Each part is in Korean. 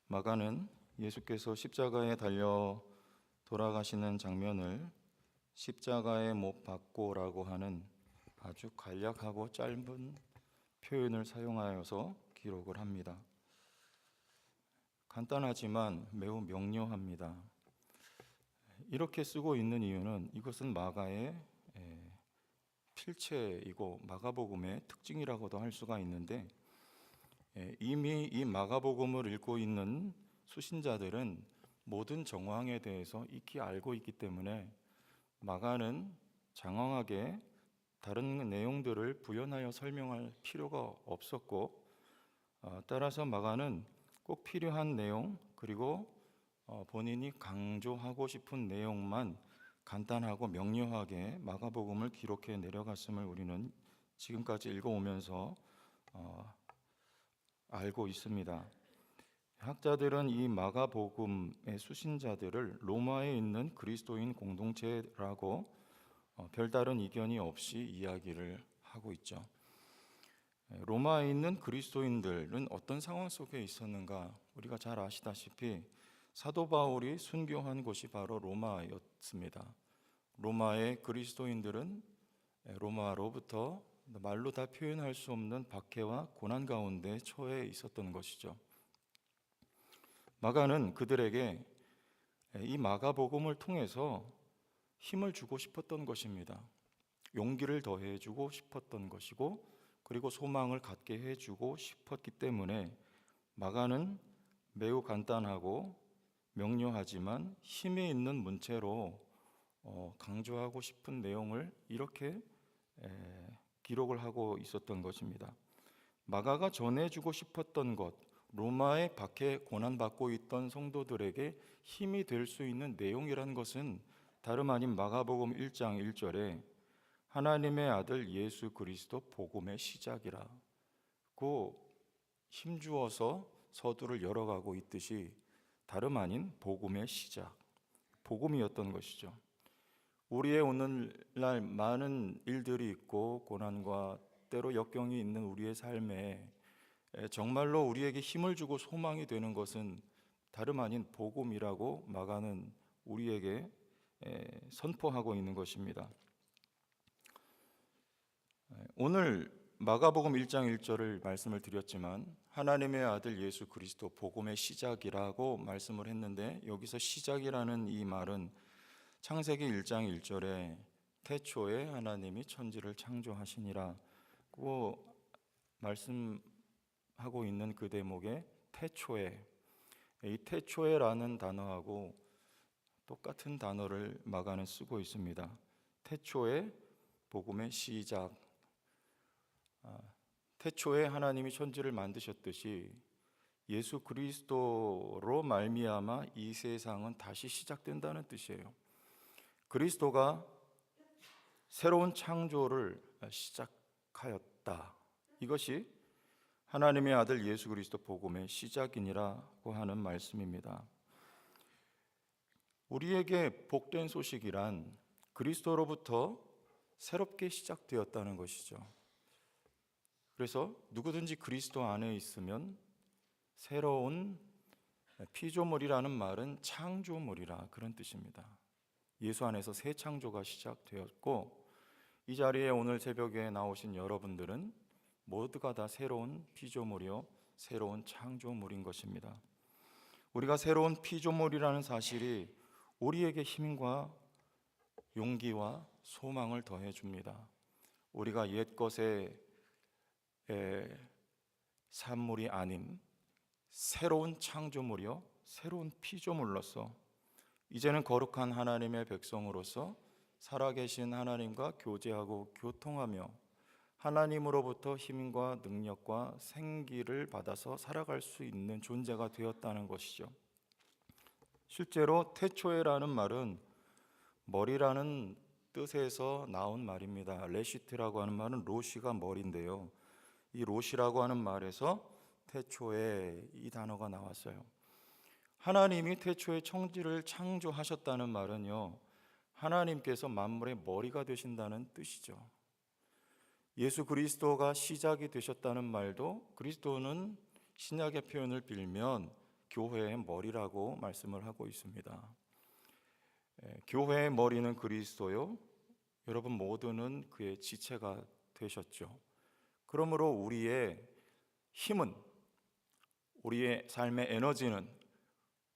마가는 예수께서 십자가에 달려 돌아가시는 장면을 십자가에 못 박고라고 하는 아주 간략하고 짧은 표현을 사용하여서 기록을 합니다. 간단하지만 매우 명료합니다. 이렇게 쓰고 있는 이유는 이것은 마가의 필체이고 마가복음의 특징이라고도 할 수가 있는데, 이미 이 마가복음을 읽고 있는 수신자들은 모든 정황에 대해서 익히 알고 있기 때문에 마가는 장황하게 다른 내용들을 부연하여 설명할 필요가 없었고, 따라서 마가는 꼭 필요한 내용 그리고 본인이 강조하고 싶은 내용만 간단하고 명료하게 마가복음을 기록해 내려갔음을 우리는 지금까지 읽어오면서 알고 있습니다. 학자들은 이 마가복음의 수신자들을 로마에 있는 그리스도인 공동체라고 별다른 이견이 없이 이야기를 하고 있죠. 로마에 있는 그리스도인들은 어떤 상황 속에 있었는가? 우리가 잘 아시다시피 사도 바울이 순교한 곳이 바로 로마였습니다. 로마의 그리스도인들은 로마로부터 말로 다 표현할 수 없는 박해와 고난 가운데 처해 있었던 것이죠. 마가는 그들에게 이 마가복음을 통해서 힘을 주고 싶었던 것입니다. 용기를 더해주고 싶었던 것이고, 그리고 소망을 갖게 해주고 싶었기 때문에 마가는 매우 간단하고 명료하지만 힘이 있는 문체로 강조하고 싶은 내용을 이렇게 기록을 하고 있었던 것입니다. 마가가 전해주고 싶었던 것, 로마의 박해 고난받고 있던 성도들에게 힘이 될 수 있는 내용이란 것은 다름 아닌 마가복음 1장 1절에 하나님의 아들 예수 그리스도 복음의 시작이라고 힘주어서 서두를 열어가고 있듯이 다름 아닌 복음의 시작, 복음이었던 것이죠. 우리의 오늘날 많은 일들이 있고 고난과 때로 역경이 있는 우리의 삶에 정말로 우리에게 힘을 주고 소망이 되는 것은 다름 아닌 복음이라고 마가는 우리에게 선포하고 있는 것입니다. 오늘 마가복음 1장 1절을 말씀을 드렸지만 하나님의 아들 예수 그리스도 복음의 시작이라고 말씀을 했는데, 여기서 시작이라는 이 말은 창세기 1장 1절에 태초에 하나님이 천지를 창조하시니라고 말씀하고 있는 그 대목에 태초에, 이 태초에라는 단어하고 똑같은 단어를 마가는 쓰고 있습니다. 태초에 복음의 시작. 태초에 하나님이 천지를 만드셨듯이 예수 그리스도로 말미암아 이 세상은 다시 시작된다는 뜻이에요. 그리스도가 새로운 창조를 시작하였다. 이것이 하나님의 아들 예수 그리스도 복음의 시작이니라고 하는 말씀입니다. 우리에게 복된 소식이란 그리스도로부터 새롭게 시작되었다는 것이죠. 그래서 누구든지 그리스도 안에 있으면 새로운, 피조물이라는 말은 창조물이라 그런 뜻입니다. 예수 안에서 새 창조가 시작되었고, 이 자리에 오늘 새벽에 나오신 여러분들은 모두가 다 새로운 피조물이요 새로운 창조물인 것입니다. 우리가 새로운 피조물이라는 사실이 우리에게 힘과 용기와 소망을 더해 줍니다. 우리가 옛것의 산물이 아닌 새로운 창조물이요 새로운 피조물로서 이제는 거룩한 하나님의 백성으로서 살아계신 하나님과 교제하고 교통하며 하나님으로부터 힘과 능력과 생기를 받아서 살아갈 수 있는 존재가 되었다는 것이죠. 실제로 태초에라는 말은 머리라는 뜻에서 나온 말입니다. 레시트라고 하는 말은 로시가 머리인데요, 이 로시라고 하는 말에서 태초에 이 단어가 나왔어요. 하나님이 태초에 천지를 창조하셨다는 말은요, 하나님께서 만물의 머리가 되신다는 뜻이죠. 예수 그리스도가 시작이 되셨다는 말도, 그리스도는 신약의 표현을 빌면 교회의 머리라고 말씀을 하고 있습니다. 교회의 머리는 그리스도요, 여러분 모두는 그의 지체가 되셨죠. 그러므로 우리의 힘은, 우리의 삶의 에너지는,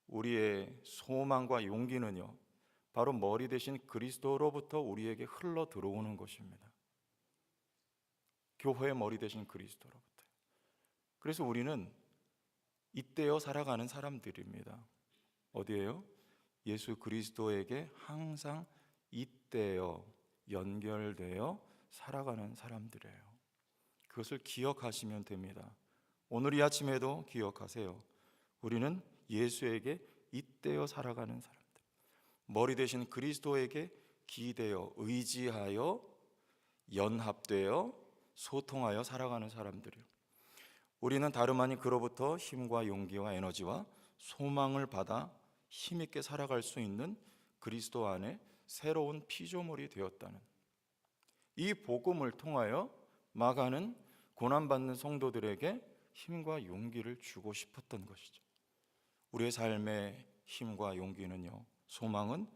우리의 소망과 용기는요, 바로 머리 대신 그리스도로부터 우리에게 흘러 들어오는 것입니다. 교회의 머리 대신 그리스도로부터. 그래서 우리는 잇대어 살아가는 사람들입니다. 어디에요? 예수 그리스도에게 항상 잇대어 연결되어 살아가는 사람들이에요. 그것을 기억하시면 됩니다. 오늘 이 아침에도 기억하세요. 우리는 예수에게 잇대어 살아가는 사람들, 머리 대신 그리스도에게 기대어 의지하여 연합되어 소통하여 살아가는 사람들이에요. 우리는 다름 아닌 그로부터 힘과 용기와 에너지와 소망을 받아 힘있게 살아갈 수 있는 그리스도 안에 새로운 피조물이 되었다는 이 복음을 통하여 마가는 고난받는 성도들에게 힘과 용기를 주고 싶었던 것이죠. 우리의 삶의 힘과 용기는요, 소망은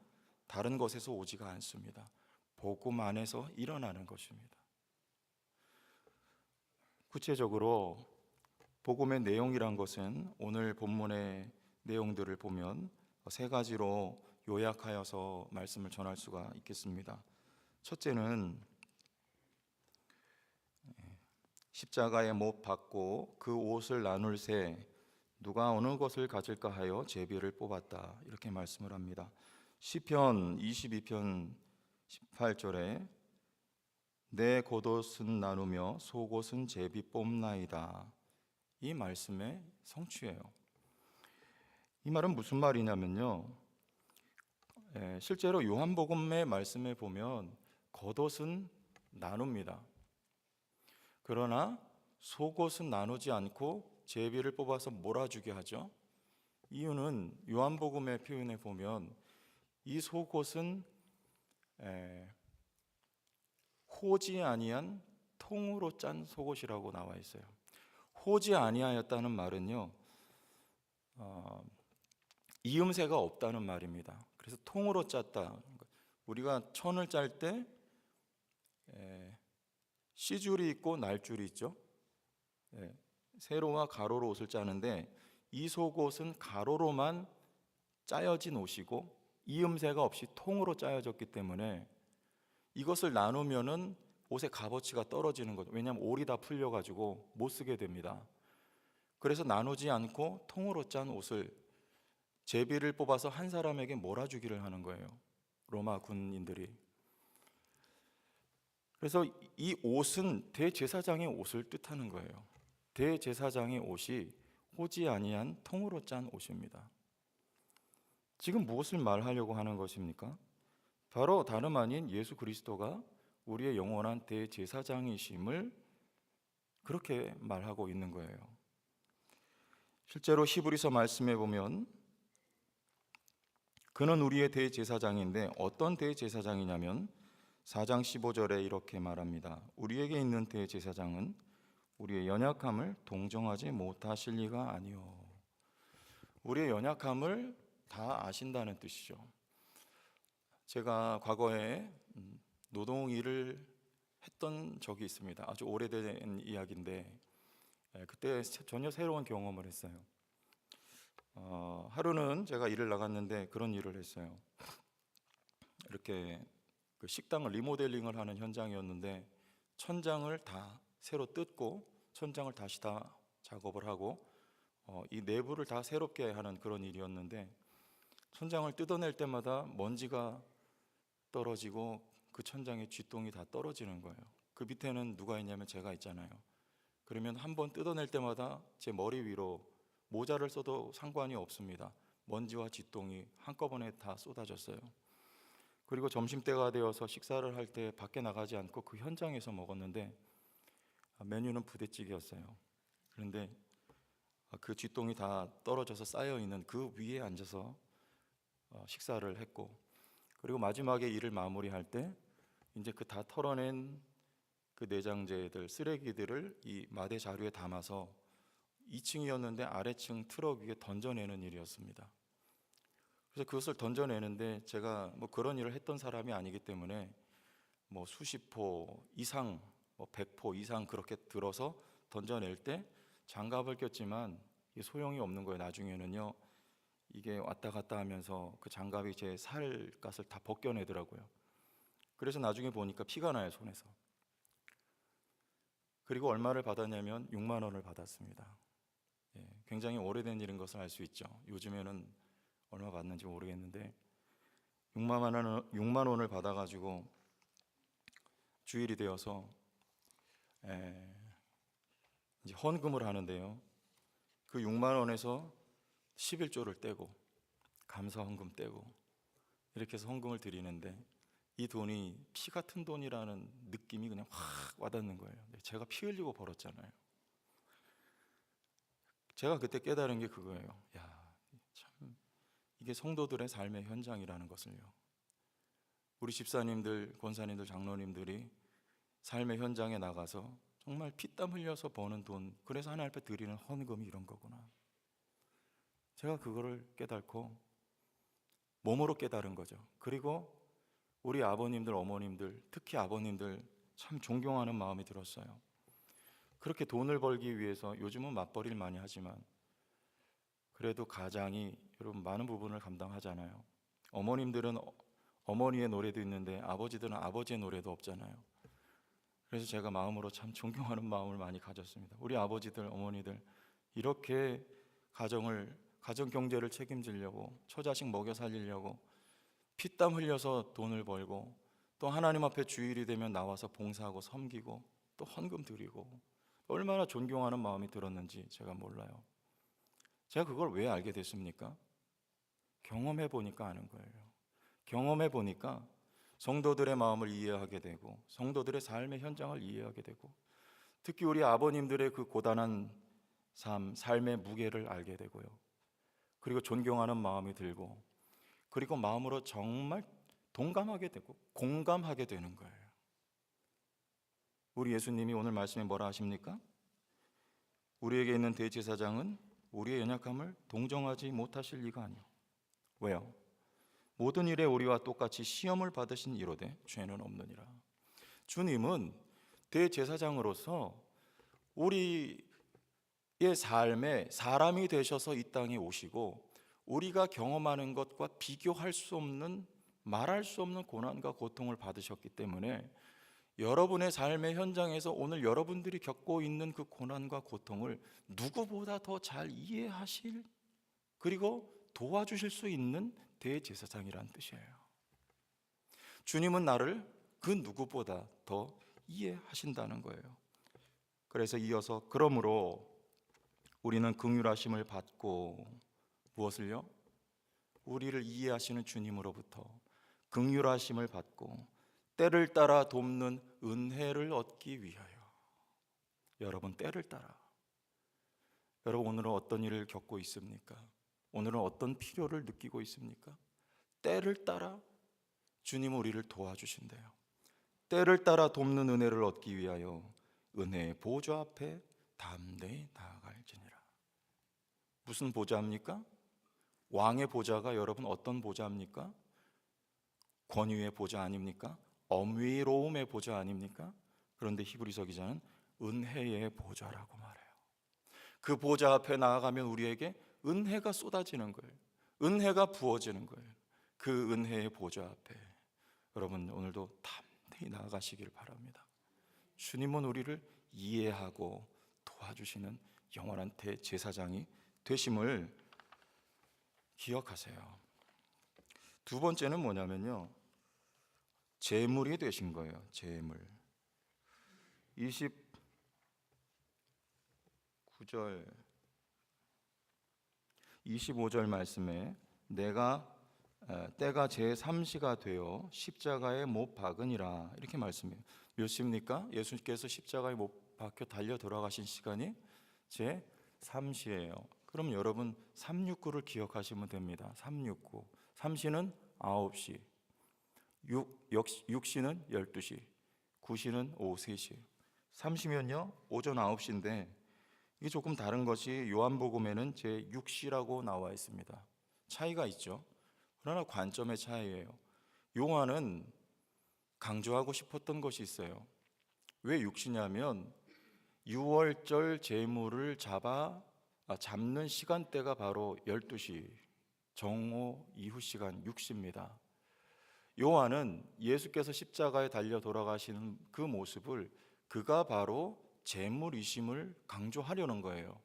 다른 것에서 오지가 않습니다. 복음 안에서 일어나는 것입니다. 구체적으로 복음의 내용이란 것은 오늘 본문의 내용들을 보면 세 가지로 요약하여서 말씀을 전할 수가 있겠습니다. 첫째는 십자가에 못 박고 그 옷을 나눌 새 누가 어느 것을 가질까 하여 제비를 뽑았다, 이렇게 말씀을 합니다. 시편 22편 18절에 내 겉옷은 나누며 속옷은 제비 뽑나이다, 이 말씀의 성취예요. 이 말은 무슨 말이냐면요, 실제로 요한복음의 말씀에 보면 겉옷은 나눕니다. 그러나 속옷은 나누지 않고 제비를 뽑아서 몰아주게 하죠. 이유는 요한복음의 표현에 보면 이 속옷은 호지 아니한 통으로 짠 속옷이라고 나와 있어요. 호지 아니하였다는 말은요, 이음새가 없다는 말입니다. 그래서 통으로 짰다. 우리가 천을 짤 때 시줄이 있고 날줄이 있죠. 세로와 가로로 옷을 짜는데 이 속옷은 가로로만 짜여진 옷이고 이음새가 없이 통으로 짜여졌기 때문에 이것을 나누면은 옷의 값어치가 떨어지는 거죠. 왜냐하면 올이 다 풀려가지고 못 쓰게 됩니다. 그래서 나누지 않고 통으로 짠 옷을 제비를 뽑아서 한 사람에게 몰아주기를 하는 거예요, 로마 군인들이. 그래서 이 옷은 대제사장의 옷을 뜻하는 거예요. 대제사장의 옷이 호지 아니한 통으로 짠 옷입니다. 지금 무엇을 말하려고 하는 것입니까? 바로 다름 아닌 예수 그리스도가 우리의 영원한 대제사장이심을 그렇게 말하고 있는 거예요. 실제로 히브리서 말씀에 보면 그는 우리의 대제사장인데 어떤 대제사장이냐면 4장 15절에 이렇게 말합니다. 우리에게 있는 대제사장은 우리의 연약함을 동정하지 못하실 리가 아니요. 우리의 연약함을 다 아신다는 뜻이죠. 제가 과거에 노동 일을 했던 적이 있습니다. 아주 오래된 이야기인데 그때 전혀 새로운 경험을 했어요. 하루는 제가 일을 나갔는데 그런 일을 했어요. 이렇게 그 식당을 리모델링을 하는 현장이었는데 천장을 다 새로 뜯고 천장을 다시 다 작업을 하고 이 내부를 다 새롭게 하는 그런 일이었는데 천장을 뜯어낼 때마다 먼지가 떨어지고 그 천장에 쥐똥이 다 떨어지는 거예요. 그 밑에는 누가 있냐면 제가 있잖아요. 그러면 한번 뜯어낼 때마다 제 머리 위로 모자를 써도 상관이 없습니다. 먼지와 쥐똥이 한꺼번에 다 쏟아졌어요. 그리고 점심때가 되어서 식사를 할 때 밖에 나가지 않고 그 현장에서 먹었는데 메뉴는 부대찌개였어요. 그런데 그 쥐똥이 다 떨어져서 쌓여있는 그 위에 앉아서 식사를 했고, 그리고 마지막에 일을 마무리할 때 이제 그 다 털어낸 그 내장재들, 쓰레기들을 이 마대 자루에 담아서 2층이었는데 아래층 트럭 위에 던져내는 일이었습니다. 그래서 그것을 던져내는데 제가 뭐 그런 일을 했던 사람이 아니기 때문에 뭐 수십 포 이상, 뭐 100포 이상 그렇게 들어서 던져낼 때 장갑을 꼈지만 이게 소용이 없는 거예요. 나중에는요, 이게 왔다 갔다 하면서 그 장갑이 제 살갗을 다 벗겨내더라고요. 그래서 나중에 보니까 피가 나요, 손에서. 그리고 얼마를 받았냐면 6만 원을 받았습니다. 예, 굉장히 오래된 일인 것을 알 수 있죠. 요즘에는 얼마 받는지 모르겠는데 6만 원을 받아가지고 주일이 되어서 이제 헌금을 하는데요. 그 6만 원에서 11조를 떼고 감사 헌금 떼고 이렇게 해서 헌금을 드리는데 이 돈이 피 같은 돈이라는 느낌이 그냥 확 와닿는 거예요. 제가 피 흘리고 벌었잖아요. 제가 그때 깨달은 게 그거예요. 야, 참 이게 성도들의 삶의 현장이라는 것을요. 우리 집사님들, 권사님들, 장로님들이 삶의 현장에 나가서 정말 피땀 흘려서 버는 돈, 그래서 하나님 앞에 드리는 헌금이 이런 거구나. 제가 그거를 깨닫고 몸으로 깨달은 거죠. 그리고 우리 아버님들, 어머님들, 특히 아버님들 참 존경하는 마음이 들었어요. 그렇게 돈을 벌기 위해서 요즘은 맞벌이를 많이 하지만 그래도 가장이 여러분 많은 부분을 감당하잖아요. 어머님들은 어머니의 노래도 있는데 아버지들은 아버지의 노래도 없잖아요. 그래서 제가 마음으로 참 존경하는 마음을 많이 가졌습니다. 우리 아버지들, 어머니들 이렇게 가정 경제를 책임지려고 처자식 먹여 살리려고 피땀 흘려서 돈을 벌고 또 하나님 앞에 주일이 되면 나와서 봉사하고 섬기고 또 헌금 드리고 얼마나 존경하는 마음이 들었는지 제가 몰라요. 제가 그걸 왜 알게 됐습니까? 경험해 보니까 아는 거예요. 경험해 보니까 성도들의 마음을 이해하게 되고 성도들의 삶의 현장을 이해하게 되고 특히 우리 아버님들의 그 고단한 삶의 무게를 알게 되고요. 그리고 존경하는 마음이 들고 그리고 마음으로 정말 동감하게 되고 공감하게 되는 거예요. 우리 예수님이 오늘 말씀에 뭐라 하십니까? 우리에게 있는 대제사장은 우리의 연약함을 동정하지 못하실 리가 아니요. 왜요? 모든 일에 우리와 똑같이 시험을 받으신 이로되 죄는 없느니라. 주님은 대제사장으로서 우리의 삶에 사람이 되셔서 이 땅에 오시고 우리가 경험하는 것과 비교할 수 없는 말할 수 없는 고난과 고통을 받으셨기 때문에 여러분의 삶의 현장에서 오늘 여러분들이 겪고 있는 그 고난과 고통을 누구보다 더 잘 이해하실 그리고 도와주실 수 있는 대제사장이란 뜻이에요. 주님은 나를 그 누구보다 더 이해하신다는 거예요. 그래서 이어서 그러므로 우리는 긍휼하심을 받고 무엇을요? 우리를 이해하시는 주님으로부터 긍휼하심을 받고 때를 따라 돕는 은혜를 얻기 위하여. 여러분, 때를 따라. 여러분, 오늘은 어떤 일을 겪고 있습니까? 오늘은 어떤 필요를 느끼고 있습니까? 때를 따라 주님은 우리를 도와주신대요. 때를 따라 돕는 은혜를 얻기 위하여 은혜의 보좌 앞에 담대히 나아갈지니라. 무슨 보좌입니까? 왕의 보좌가 여러분 어떤 보좌입니까? 권위의 보좌 아닙니까? 엄위로움의 보좌 아닙니까? 그런데 히브리서 기자는 은혜의 보좌라고 말해요. 그 보좌 앞에 나아가면 우리에게 은혜가 쏟아지는 거예요. 은혜가 부어지는 거예요. 그 은혜의 보좌 앞에 여러분 오늘도 담대히 나아가시길 바랍니다. 주님은 우리를 이해하고 도와주시는 영원한 대제사장이 되심을 기억하세요. 두 번째는 뭐냐면요, 제물이 되신 거예요. 제물. 29절 25절 말씀에 내가 때가 제3시가 되어 십자가에 못 박으니라 이렇게 말씀해요. 몇 시입니까? 예수님께서 십자가에 못 박혀 달려 돌아가신 시간이 제3시예요. 그럼 여러분 369를 기억하시면 됩니다. 369. 3시는 9시, 6시는 12시, 9시는 오후 3시. 3시면요 오전 9시인데 이게 조금 다른 것이 요한복음에는 제6시라고 나와 있습니다. 차이가 있죠. 그러나 관점의 차이예요. 요한은 강조하고 싶었던 것이 있어요. 왜 6시냐면 6월절 제물을 잡는 시간대가 바로 12시, 정오 이후 시간 6시입니다. 요한은 예수께서 십자가에 달려 돌아가시는 그 모습을 그가 바로 제물이심을 강조하려는 거예요.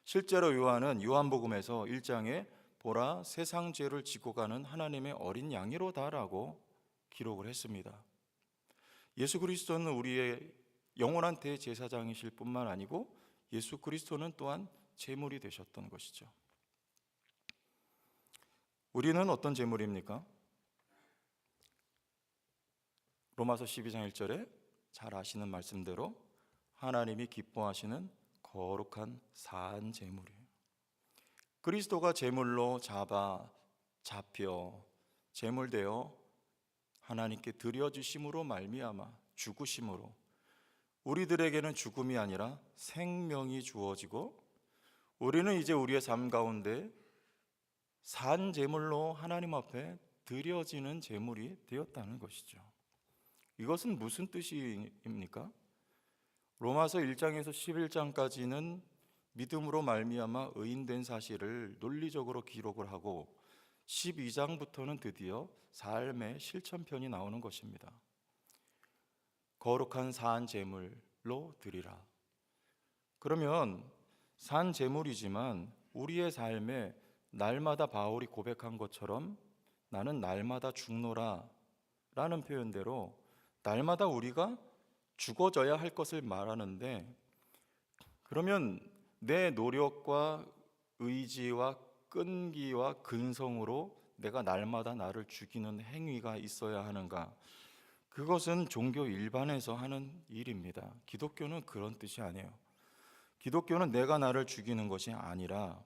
실제로 요한은 요한복음에서 1장에 보라 세상 죄를 지고 가는 하나님의 어린 양이로다라고 기록을 했습니다. 예수 그리스도는 우리의 영원한 대제사장이실 뿐만 아니고 예수 그리스도는 또한 제물이 되셨던 것이죠. 우리는 어떤 제물입니까? 로마서 12장 1절에 잘 아시는 말씀대로 하나님이 기뻐하시는 거룩한 산 제물이에요. 그리스도가 제물로 잡혀 제물되어 하나님께 드려지심으로 말미암아 죽으심으로 우리들에게는 죽음이 아니라 생명이 주어지고 우리는 이제 우리의 삶 가운데 산 제물로 하나님 앞에 드려지는 제물이 되었다는 것이죠. 이것은 무슨 뜻입니까? 로마서 1장에서 11장까지는 믿음으로 말미암아 의인된 사실을 논리적으로 기록을 하고 12장부터는 드디어 삶의 실천편이 나오는 것입니다. 거룩한 산 제물로 드리라. 그러면 산 제물이지만 우리의 삶에 날마다 바울이 고백한 것처럼 나는 날마다 죽노라 라는 표현대로 날마다 우리가 죽어져야 할 것을 말하는데, 그러면 내 노력과 의지와 끈기와 근성으로 내가 날마다 나를 죽이는 행위가 있어야 하는가? 그것은 종교 일반에서 하는 일입니다. 기독교는 그런 뜻이 아니에요. 기독교는 내가 나를 죽이는 것이 아니라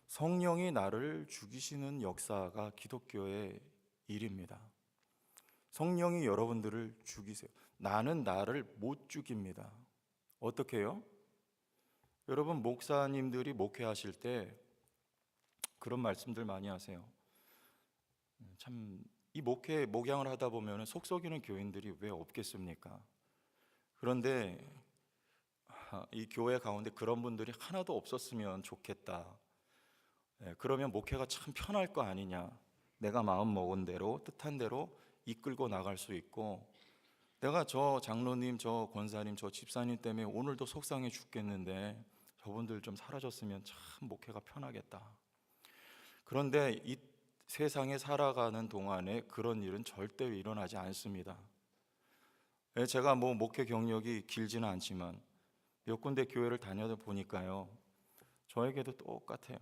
성령이 나를 죽이시는 역사가 기독교의 일입니다. 성령이 여러분들을 죽이세요. 나는 나를 못 죽입니다. 어떻게 해요? 여러분 목사님들이 목회하실 때 그런 말씀들 많이 하세요. 참 이 목양을 하다 보면 속 썩이는 교인들이 왜 없겠습니까? 그런데 이 교회 가운데 그런 분들이 하나도 없었으면 좋겠다. 그러면 목회가 참 편할 거 아니냐. 내가 마음 먹은 대로 뜻한 대로 이끌고 나갈 수 있고, 내가 저 장로님, 저 권사님, 저 집사님 때문에 오늘도 속상해 죽겠는데 저분들 좀 사라졌으면 참 목회가 편하겠다. 그런데 이 세상에 살아가는 동안에 그런 일은 절대 일어나지 않습니다. 제가 목회 경력이 길지는 않지만 몇 군데 교회를 다녀다 보니까요, 저에게도 똑같아요.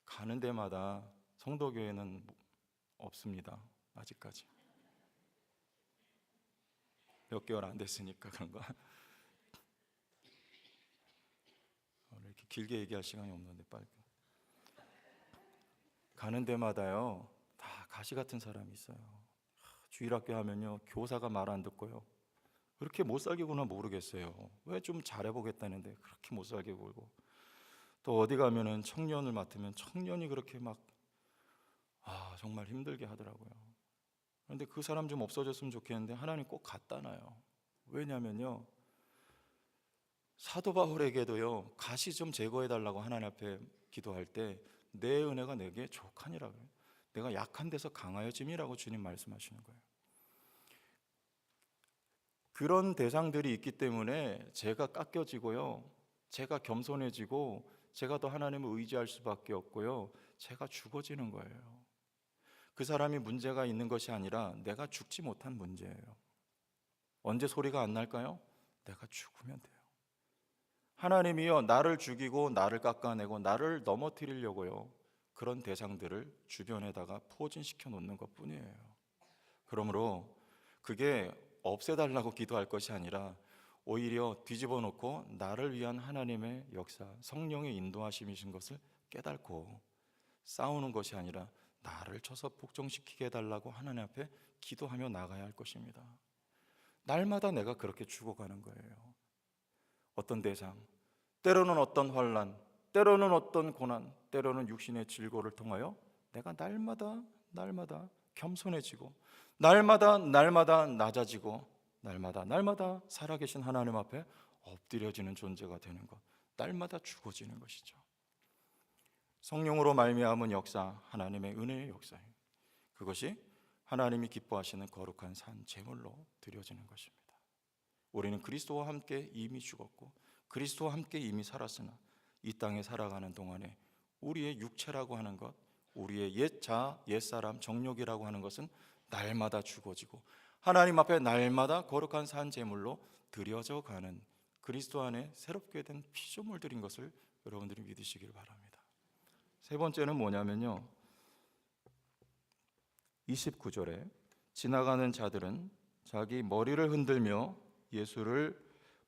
가는 데마다 성도교회는 없습니다. 아직까지 몇 개월 안 됐으니까 그런가. 이렇게 길게 얘기할 시간이 없는데 빨리. 가는 데마다요 다 가시 같은 사람이 있어요. 주일학교 하면요 교사가 말 안 듣고요 그렇게 못 살게 구나 모르겠어요. 왜 좀 잘해보겠다는데 그렇게 못 살게 굴고, 또 어디 가면은 청년을 맡으면 청년이 그렇게 막 정말 힘들게 하더라고요. 그런데 그 사람 좀 없어졌으면 좋겠는데 하나님 꼭 갖다 놔요. 왜냐면요 사도 바울에게도요 가시 좀 제거해 달라고 하나님 앞에 기도할 때 내 은혜가 내게 족하니라고요. 내가 약한 데서 강하여짐이라고 주님 말씀하시는 거예요. 그런 대상들이 있기 때문에 제가 깎여지고요, 제가 겸손해지고 제가 더 하나님을 의지할 수밖에 없고요, 제가 죽어지는 거예요. 그 사람이 문제가 있는 것이 아니라 내가 죽지 못한 문제예요. 언제 소리가 안 날까요? 내가 죽으면 돼요. 하나님이요 나를 죽이고 나를 깎아내고 나를 넘어뜨리려고요 그런 대상들을 주변에다가 포진시켜 놓는 것뿐이에요. 그러므로 그게 없애달라고 기도할 것이 아니라 오히려 뒤집어 놓고 나를 위한 하나님의 역사, 성령의 인도하심이신 것을 깨닫고 싸우는 것이 아니라 나를 쳐서 복종시키게 해달라고 하나님 앞에 기도하며 나가야 할 것입니다. 날마다 내가 그렇게 죽어가는 거예요. 어떤 대상, 때로는 어떤 환난, 때로는 어떤 고난, 때로는 육신의 질고를 통하여 내가 날마다 겸손해지고 날마다 낮아지고 날마다 살아계신 하나님 앞에 엎드려지는 존재가 되는 것, 날마다 죽어지는 것이죠. 성령으로 말미암은 역사, 하나님의 은혜의 역사예요. 그것이 하나님이 기뻐하시는 거룩한 산 제물로 드려지는 것입니다. 우리는 그리스도와 함께 이미 죽었고 그리스도와 함께 이미 살았으나 이 땅에 살아가는 동안에 우리의 육체라고 하는 것, 우리의 옛사람, 정욕이라고 하는 것은 날마다 죽어지고 하나님 앞에 날마다 거룩한 산 제물로 드려져 가는 그리스도 안에 새롭게 된 피조물들인 것을 여러분들이 믿으시길 바랍니다. 세 번째는 뭐냐면요, 29절에 지나가는 자들은 자기 머리를 흔들며 예수를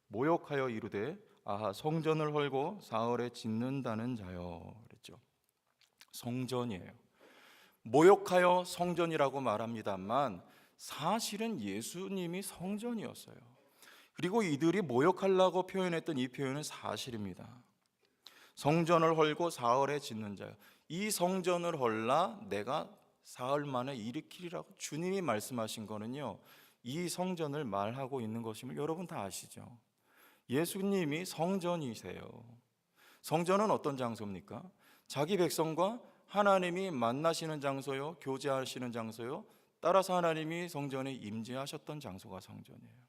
모욕하여 이르되 아하 성전을 헐고 사흘에 짓는다는 자여 그랬죠. 성전이에요. 모욕하여 성전이라고 말합니다만 사실은 예수님이 성전이었어요. 그리고 이들이 모욕하려고 표현했던 이 표현은 사실입니다. 성전을 헐고 사흘에 짓는 자요. 이 성전을 헐라 내가 사흘 만에 일으키리라고 주님이 말씀하신 거는요, 이 성전을 말하고 있는 것임을 여러분 다 아시죠? 예수님이 성전이세요. 성전은 어떤 장소입니까? 자기 백성과 하나님이 만나시는 장소요, 교제하시는 장소요, 따라서 하나님이 성전에 임재하셨던 장소가 성전이에요.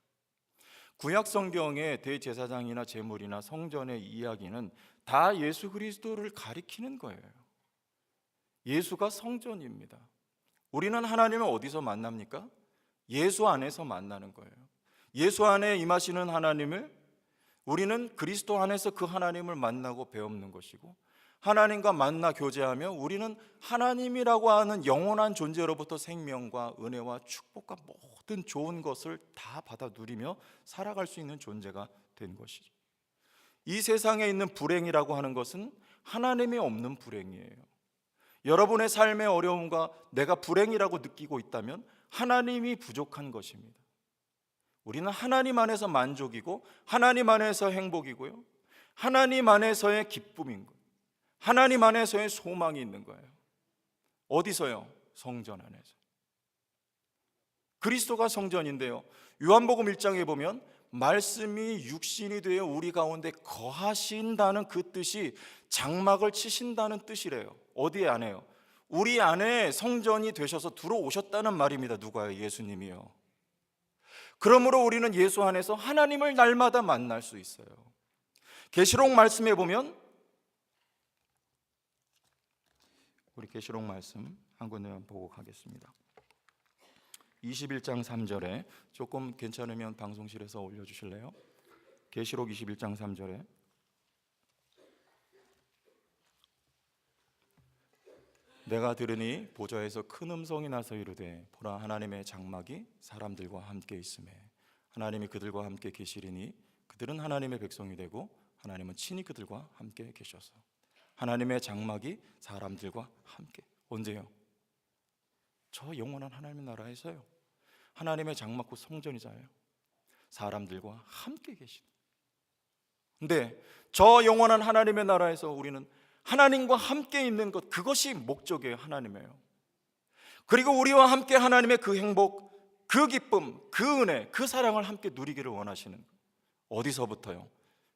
구약 성경의 대제사장이나 제물이나 성전의 이야기는 다 예수 그리스도를 가리키는 거예요. 예수가 성전입니다. 우리는 하나님을 어디서 만납니까? 예수 안에서 만나는 거예요. 예수 안에 임하시는 하나님을 우리는 그리스도 안에서 그 하나님을 만나고 배우는 것이고, 하나님과 만나 교제하며 우리는 하나님이라고 하는 영원한 존재로부터 생명과 은혜와 축복과 모든 좋은 것을 다 받아 누리며 살아갈 수 있는 존재가 된 것이죠. 이 세상에 있는 불행이라고 하는 것은 하나님이 없는 불행이에요. 여러분의 삶의 어려움과 내가 불행이라고 느끼고 있다면 하나님이 부족한 것입니다. 우리는 하나님 안에서 만족이고 하나님 안에서 행복이고요, 하나님 안에서의 기쁨인 거예요. 하나님 안에서의 소망이 있는 거예요. 어디서요? 성전 안에서. 그리스도가 성전인데요, 요한복음 1장에 보면 말씀이 육신이 되어 우리 가운데 거하신다는 그 뜻이 장막을 치신다는 뜻이래요. 어디 안에요? 우리 안에 성전이 되셔서 들어오셨다는 말입니다. 누가요? 예수님이요. 그러므로 우리는 예수 안에서 하나님을 날마다 만날 수 있어요. 계시록 말씀에 보면, 우리 계시록 말씀 한 군데만 보고 가겠습니다. 21장 3절에 조금 괜찮으면 방송실에서 올려주실래요? 계시록 21장 3절에 내가 들으니 보좌에서 큰 음성이 나서 이르되 보라 하나님의 장막이 사람들과 함께 있으매 하나님이 그들과 함께 계시리니 그들은 하나님의 백성이 되고 하나님은 친히 그들과 함께 계셔서. 하나님의 장막이 사람들과 함께. 언제요? 저 영원한 하나님의 나라에서요. 하나님의 장막 곧 성전이잖아요. 사람들과 함께 계신. 근데 저 영원한 하나님의 나라에서 우리는 하나님과 함께 있는 것, 그것이 목적이에요. 하나님이에요. 그리고 우리와 함께 하나님의 그 행복, 그 기쁨, 그 은혜, 그 사랑을 함께 누리기를 원하시는 거예요. 어디서부터요?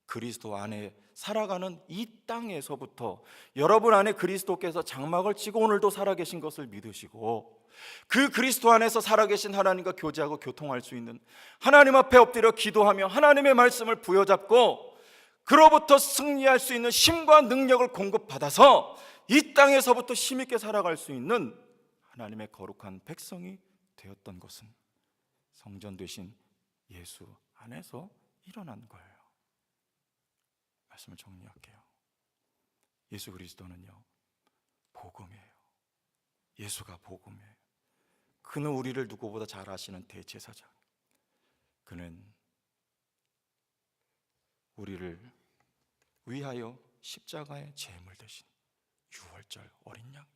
그리스도 안에 살아가는 이 땅에서부터. 여러분 안에 그리스도께서 장막을 치고 오늘도 살아계신 것을 믿으시고 그 그리스도 안에서 살아계신 하나님과 교제하고 교통할 수 있는, 하나님 앞에 엎드려 기도하며 하나님의 말씀을 부여잡고 그로부터 승리할 수 있는 힘과 능력을 공급받아서 이 땅에서부터 힘있게 살아갈 수 있는 하나님의 거룩한 백성이 되었던 것은 성전 되신 예수 안에서 일어난 거예요. 말씀을 정리할게요. 예수 그리스도는요, 복음이에요. 예수가 복음이에요. 그는 우리를 누구보다 잘 아시는 대제사장. 그는 우리를 위하여 십자가의 제물 대신 유월절 어린 양.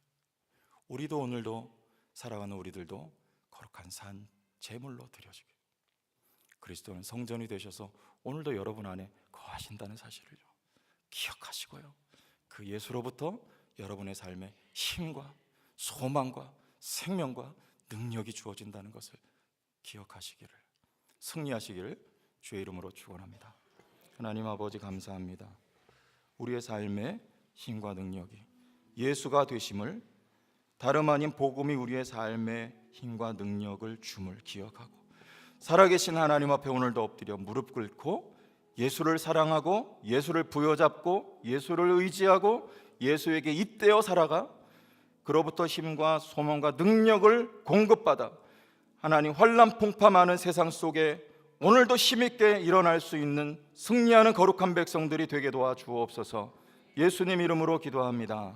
우리도 오늘도 살아가는 우리들도 거룩한 산 제물로 드려지게. 그리스도는 성전이 되셔서 오늘도 여러분 안에 거하신다는 사실을요, 기억하시고요, 그 예수로부터 여러분의 삶에 힘과 소망과 생명과 능력이 주어진다는 것을 기억하시기를, 승리하시기를 주의 이름으로 축원합니다. 하나님 아버지, 감사합니다. 우리의 삶에 힘과 능력이 예수가 되심을, 다름 아닌 복음이 우리의 삶에 힘과 능력을 줌을 기억하고, 살아계신 하나님 앞에 오늘도 엎드려 무릎 꿇고 예수를 사랑하고 예수를 부여잡고 예수를 의지하고 예수에게 잇대어 살아가 그로부터 힘과 소망과 능력을 공급받아 하나님 환난 풍파많은 세상 속에 오늘도 힘있게 일어날 수 있는 승리하는 거룩한 백성들이 되게 도와주옵소서. 예수님 이름으로 기도합니다.